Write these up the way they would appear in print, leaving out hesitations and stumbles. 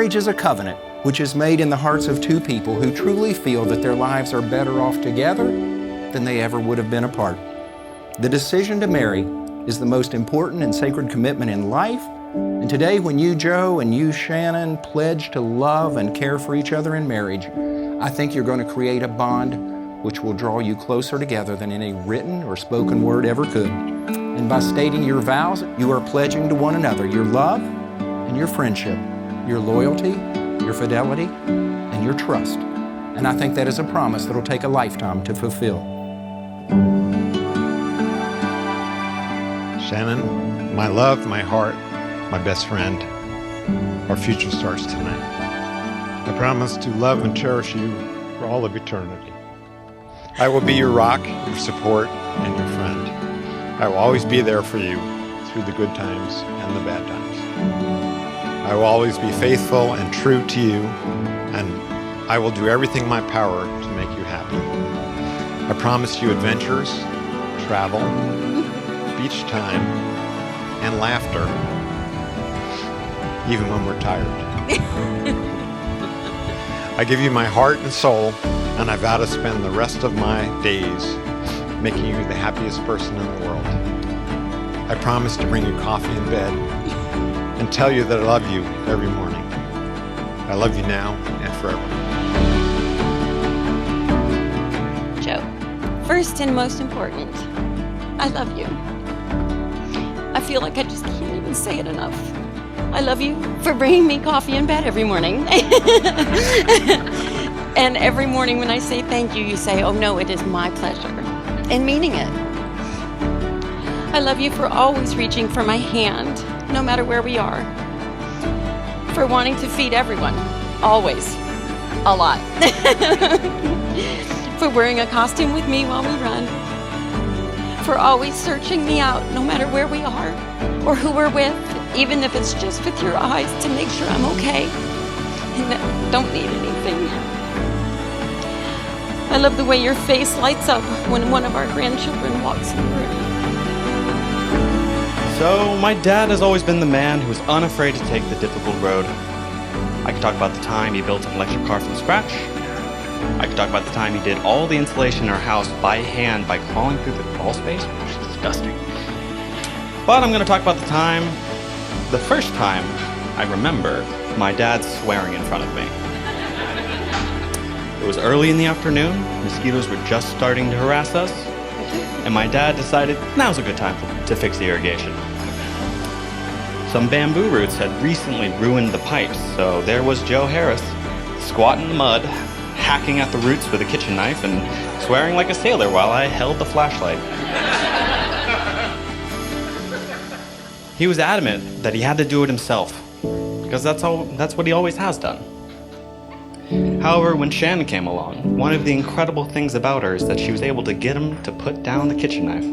Marriage is a covenant which is made in the hearts of two people who truly feel that their lives are better off together than they ever would have been apart. The decision to marry is the most important and sacred commitment in life. And today, when you, Joe, and you, Shannon, pledge to love and care for each other in marriage, I think you're going to create a bond which will draw you closer together than any written or spoken word ever could. And by stating your vows, you are pledging to one another your love and your friendship, your loyalty, your fidelity, and your trust. And I think that is a promise that will take a lifetime to fulfill. Shannon, my love, my heart, my best friend, our future starts tonight. I promise to love and cherish you for all of eternity. I will be your rock, your support, and your friend. I will always be there for you through the good times and the bad times. I will always be faithful and true to you, and I will do everything in my power to make you happy. I promise you adventures, travel, beach time, and laughter, even when we're tired. I give you my heart and soul, and I vow to spend the rest of my days making you the happiest person in the world. I promise to bring you coffee in bed and tell you that I love you every morning. I love you now and forever. Joe, first and most important, I love you. I feel like I just can't even say it enough. I love you for bringing me coffee in bed every morning. And every morning when I say thank you, you say, oh no, it is my pleasure. And meaning it. I love you for always reaching for my hand, no matter where we are. For wanting to feed everyone, always, a lot. For wearing a costume with me while we run. For always searching me out, no matter where we are or who we're with, even if it's just with your eyes to make sure I'm okay and that don't need anything. I love the way your face lights up when one of our grandchildren walks in the room. So, my dad has always been the man who was unafraid to take the difficult road. I could talk about the time he built an electric car from scratch. I could talk about the time he did all the insulation in our house by hand by crawling through the crawl space, which is disgusting. But I'm going to talk about the first time I remember my dad swearing in front of me. It was early in the afternoon, mosquitoes were just starting to harass us, and my dad decided now's a good time to fix the irrigation. Some bamboo roots had recently ruined the pipes, so there was Joe Harris, squatting in the mud, hacking at the roots with a kitchen knife and swearing like a sailor while I held the flashlight. He was adamant that he had to do it himself, because that's what he always has done. However, when Shannon came along, one of the incredible things about her is that she was able to get him to put down the kitchen knife.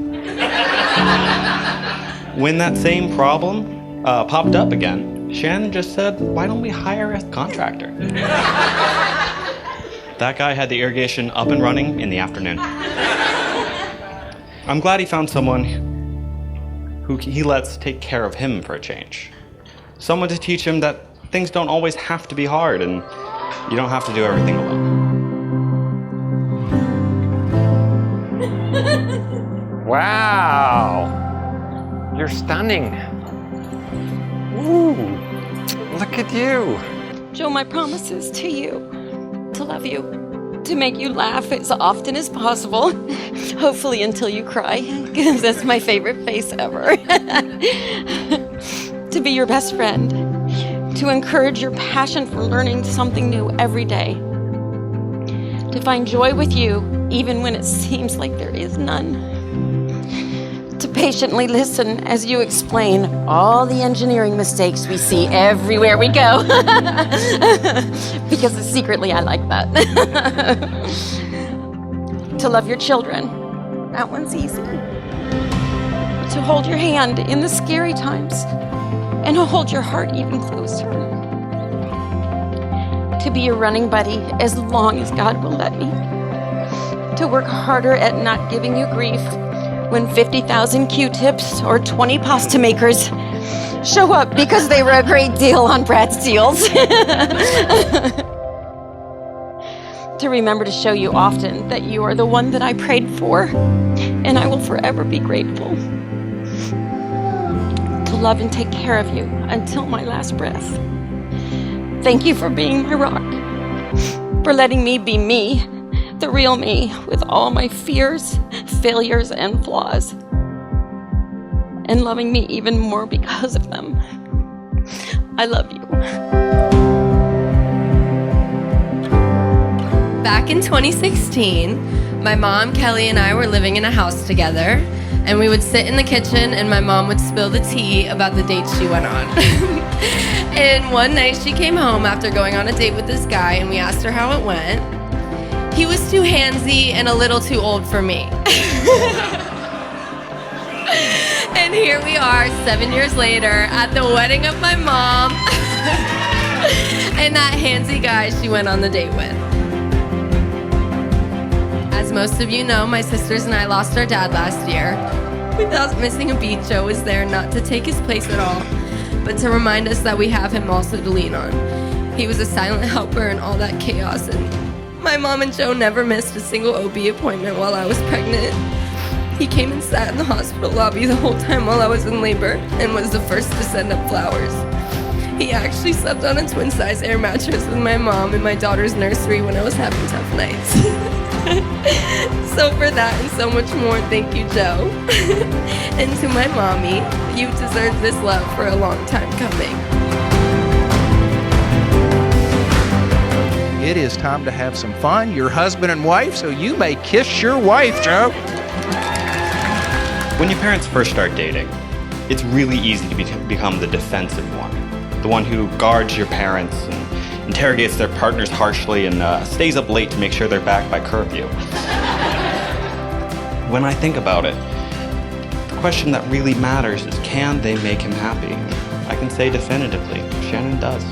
When that same problem popped up again, Shannon just said, why don't we hire a contractor? That guy had the irrigation up and running in the afternoon. I'm glad he found someone who he lets take care of him for a change. Someone to teach him that things don't always have to be hard and you don't have to do everything alone. Wow! You're stunning. Ooh, look at you. Joe, my promise is to you, to love you, to make you laugh as often as possible, hopefully until you cry, because that's my favorite face ever. To be your best friend, to encourage your passion for learning something new every day, to find joy with you even when it seems like there is none, to patiently listen as you explain all the engineering mistakes we see everywhere we go, because secretly I like that. To love your children, that one's easy. To hold your hand in the scary times and hold your heart even closer. To be your running buddy as long as God will let me. To work harder at not giving you grief when 50,000 Q-tips or 20 pasta makers show up because they were a great deal on Brad's deals. To remember to show you often that you are the one that I prayed for, and I will forever be grateful. To love and take care of you until my last breath. Thank you for being my rock, for letting me be me, the real me, with all my fears, failures, and flaws, and loving me even more because of them. I love you. Back in 2016, my mom, Kelly, and I were living in a house together, and we would sit in the kitchen and my mom would spill the tea about the dates she went on. And one night she came home after going on a date with this guy, and we asked her how it went. He was too handsy and a little too old for me. And here we are 7 years later at the wedding of my mom and that handsy guy she went on the date with. As most of you know, my sisters and I lost our dad last year. Without missing a beat, Joe was there not to take his place at all, but to remind us that we have him also to lean on. He was a silent helper in all that chaos, and my mom and Joe never missed a single OB appointment while I was pregnant. He came and sat in the hospital lobby the whole time while I was in labor and was the first to send up flowers. He actually slept on a twin-size air mattress with my mom in my daughter's nursery when I was having tough nights. So for that and so much more, thank you, Joe. And to my mommy, you deserved this love for a long time coming. It is time to have some fun, your husband and wife, so you may kiss your wife, Joe. When your parents first start dating, it's really easy to become the defensive one. The one who guards your parents and interrogates their partners harshly and stays up late to make sure they're back by curfew. When I think about it, the question that really matters is, can they make him happy? I can say definitively, Shannon does.